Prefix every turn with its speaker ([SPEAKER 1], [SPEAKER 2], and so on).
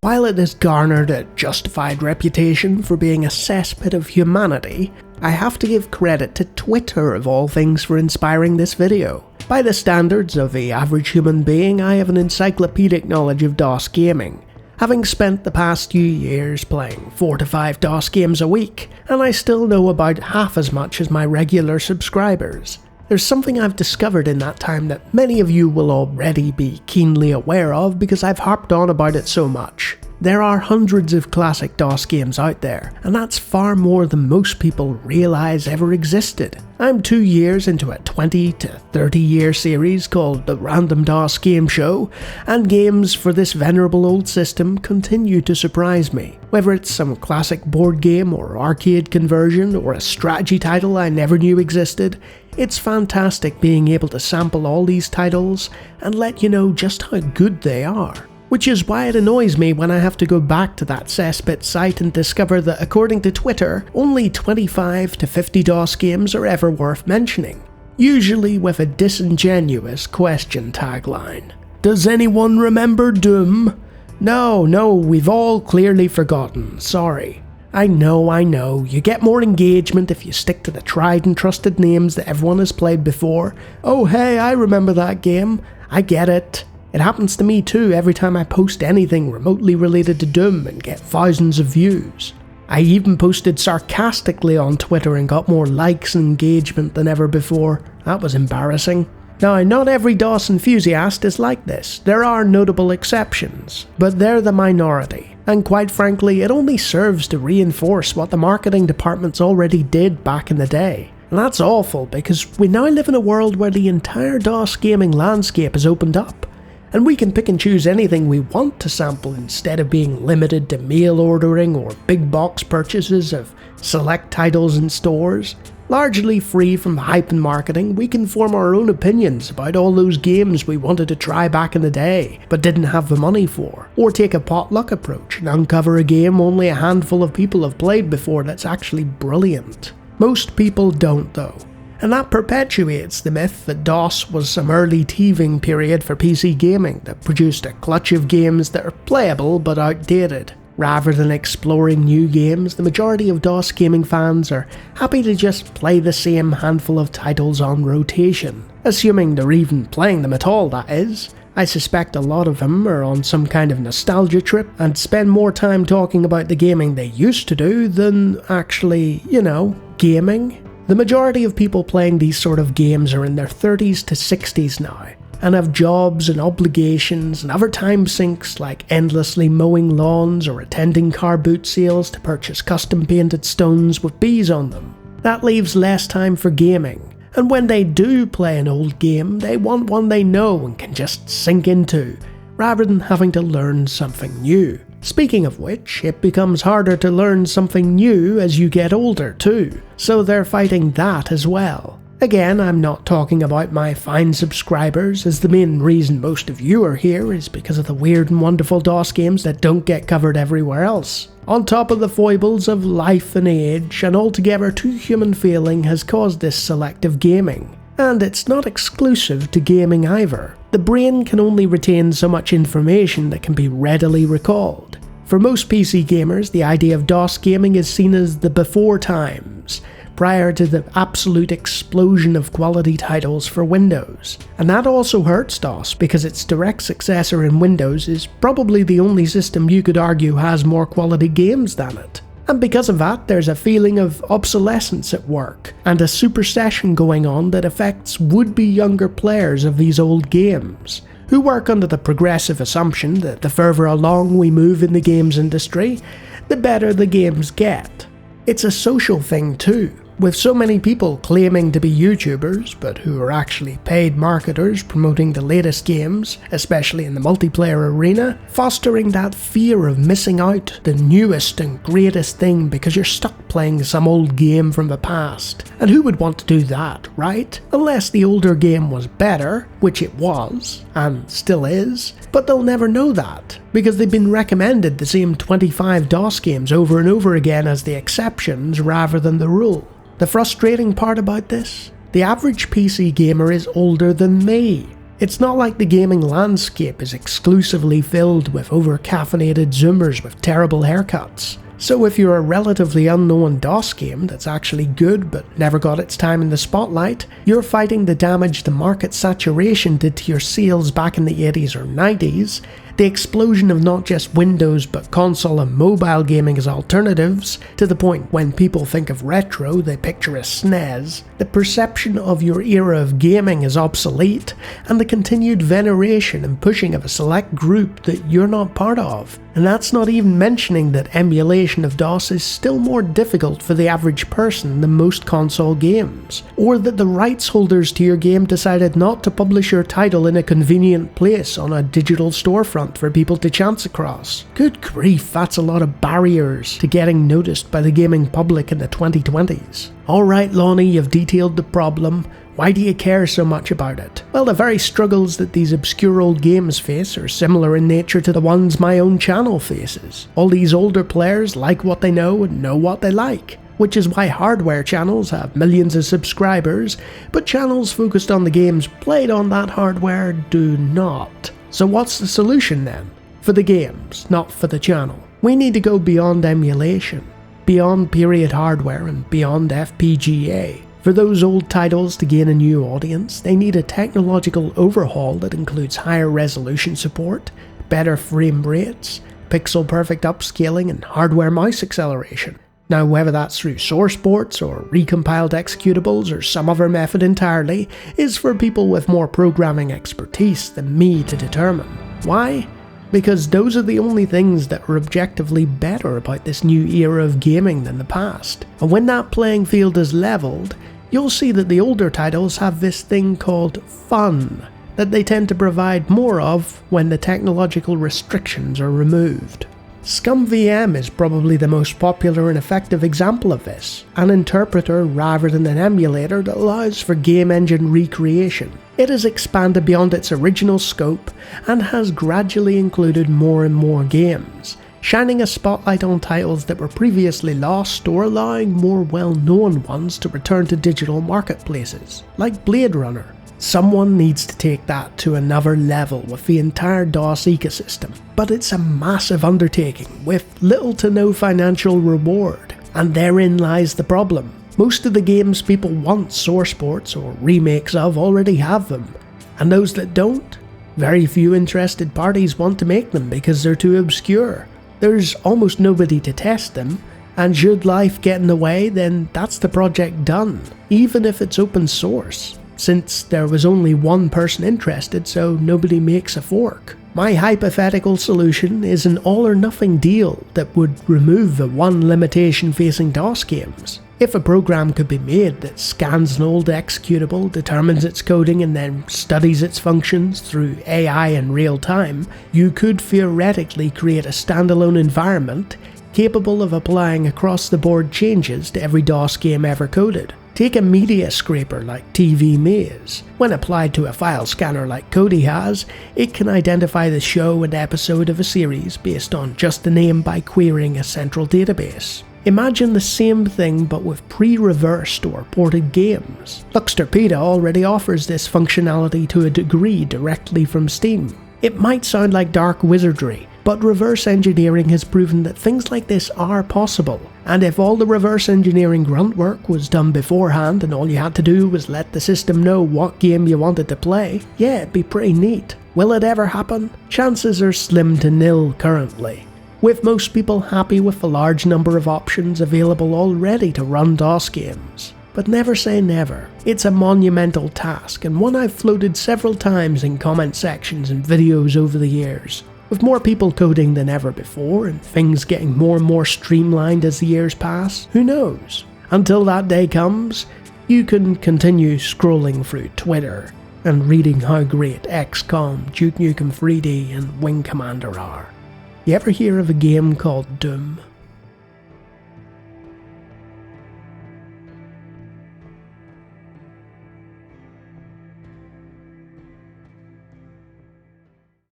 [SPEAKER 1] While it has garnered a justified reputation for being a cesspit of humanity, I have to give credit to Twitter of all things for inspiring this video. By the standards of the average human being, I have an encyclopedic knowledge of DOS gaming, having spent the past few years playing 4 to 5 DOS games a week, and I still know about half as much as my regular subscribers. There's something I've discovered in that time that many of you will already be keenly aware of because I've harped on about it so much. There are hundreds of classic DOS games out there, and that's far more than most people realise ever existed. I'm 2 years into a 20 to 30 year series called the Random DOS Game Show, and games for this venerable old system continue to surprise me. Whether it's some classic board game or arcade conversion or a strategy title I never knew existed, it's fantastic being able to sample all these titles and let you know just how good they are. Which is why it annoys me when I have to go back to that cesspit site and discover that according to Twitter, only 25 to 50 DOS games are ever worth mentioning. Usually with a disingenuous question tagline. Does anyone remember Doom? No, we've all clearly forgotten, sorry. I know, you get more engagement if you stick to the tried and trusted names that everyone has played before. Oh hey, I remember that game, I get it. It happens to me too every time I post anything remotely related to Doom and get thousands of views. I even posted sarcastically on Twitter and got more likes and engagement than ever before. That was embarrassing. Now, not every DOS enthusiast is like this. There are notable exceptions, but they're the minority. And quite frankly, it only serves to reinforce what the marketing departments already did back in the day. And that's awful because we now live in a world where the entire DOS gaming landscape has opened up. And we can pick and choose anything we want to sample instead of being limited to mail ordering or big box purchases of select titles in stores. Largely free from hype and marketing, we can form our own opinions about all those games we wanted to try back in the day, but didn't have the money for. Or take a potluck approach and uncover a game only a handful of people have played before that's actually brilliant. Most people don't though. And that perpetuates the myth that DOS was some early teething period for PC gaming that produced a clutch of games that are playable but outdated. Rather than exploring new games, the majority of DOS gaming fans are happy to just play the same handful of titles on rotation. Assuming they're even playing them at all, that is. I suspect a lot of them are on some kind of nostalgia trip and spend more time talking about the gaming they used to do than actually, gaming. The majority of people playing these sort of games are in their 30s to 60s now, and have jobs and obligations and other time sinks like endlessly mowing lawns or attending car boot sales to purchase custom painted stones with bees on them. That leaves less time for gaming, and when they do play an old game, they want one they know and can just sink into, rather than having to learn something new. Speaking of which, it becomes harder to learn something new as you get older too, so they're fighting that as well. Again, I'm not talking about my fine subscribers, as the main reason most of you are here is because of the weird and wonderful DOS games that don't get covered everywhere else. On top of the foibles of life and age, an altogether too human failing has caused this selective gaming. And it's not exclusive to gaming either. The brain can only retain so much information that can be readily recalled. For most PC gamers, the idea of DOS gaming is seen as the before times, prior to the absolute explosion of quality titles for Windows. And that also hurts DOS because its direct successor in Windows is probably the only system you could argue has more quality games than it. And because of that, there's a feeling of obsolescence at work, and a supersession going on that affects would-be younger players of these old games, who work under the progressive assumption that the further along we move in the games industry, the better the games get. It's a social thing too. With so many people claiming to be YouTubers, but who are actually paid marketers promoting the latest games, especially in the multiplayer arena, fostering that fear of missing out the newest and greatest thing because you're stuck playing some old game from the past. And who would want to do that, right? Unless the older game was better, which it was, and still is, but they'll never know that, because they've been recommended the same 25 DOS games over and over again as the exceptions rather than the rule. The frustrating part about this? The average PC gamer is older than me. It's not like the gaming landscape is exclusively filled with over-caffeinated zoomers with terrible haircuts. So if you're a relatively unknown DOS game that's actually good but never got its time in the spotlight, you're fighting the damage the market saturation did to your sales back in the 80s or 90s, the explosion of not just Windows but console and mobile gaming as alternatives, to the point when people think of retro they picture a SNES, the perception of your era of gaming as obsolete, and the continued veneration and pushing of a select group that you're not part of. And that's not even mentioning that emulation of DOS is still more difficult for the average person than most console games, or that the rights holders to your game decided not to publish your title in a convenient place on a digital storefront for people to chance across. Good grief, that's a lot of barriers to getting noticed by the gaming public in the 2020s. Alright Lonnie, you've detailed the problem. Why do you care so much about it? Well, the very struggles that these obscure old games face are similar in nature to the ones my own channel faces. All these older players like what they know and know what they like, which is why hardware channels have millions of subscribers, but channels focused on the games played on that hardware do not. So what's the solution then? For the games, not for the channel. We need to go beyond emulation, beyond period hardware and beyond FPGA. For those old titles to gain a new audience, they need a technological overhaul that includes higher resolution support, better frame rates, pixel-perfect upscaling, and hardware mouse acceleration. Now, whether that's through source ports or recompiled executables or some other method entirely, is for people with more programming expertise than me to determine. Why? Because those are the only things that are objectively better about this new era of gaming than the past. And when that playing field is leveled, you'll see that the older titles have this thing called fun, that they tend to provide more of when the technological restrictions are removed. ScumVM is probably the most popular and effective example of this, an interpreter rather than an emulator that allows for game engine recreation. It has expanded beyond its original scope and has gradually included more and more games, shining a spotlight on titles that were previously lost or allowing more well-known ones to return to digital marketplaces, like Blade Runner. Someone needs to take that to another level with the entire DOS ecosystem, but it's a massive undertaking with little to no financial reward, and therein lies the problem. Most of the games people want source ports or remakes of already have them, and those that don't, very few interested parties want to make them because they're too obscure. There's almost nobody to test them, and should life get in the way, then that's the project done, even if it's open source, since there was only one person interested, so nobody makes a fork. My hypothetical solution is an all-or-nothing deal that would remove the one limitation facing DOS games. If a program could be made that scans an old executable, determines its coding, and then studies its functions through AI in real time, you could theoretically create a standalone environment capable of applying across-the-board changes to every DOS game ever coded. Take a media scraper like TV Maze. When applied to a file scanner like Kodi has, it can identify the show and episode of a series based on just the name by querying a central database. Imagine the same thing but with pre-reversed or ported games. LuxTorpedo already offers this functionality to a degree directly from Steam. It might sound like dark wizardry, but reverse engineering has proven that things like this are possible, and if all the reverse engineering grunt work was done beforehand and all you had to do was let the system know what game you wanted to play, yeah, it'd be pretty neat. Will it ever happen? Chances are slim to nil currently, with most people happy with the large number of options available already to run DOS games. But never say never. It's a monumental task, and one I've floated several times in comment sections and videos over the years. With more people coding than ever before, and things getting more and more streamlined as the years pass, who knows? Until that day comes, you can continue scrolling through Twitter and reading how great XCOM, Duke Nukem 3D, and Wing Commander are. You ever hear of a game called Doom?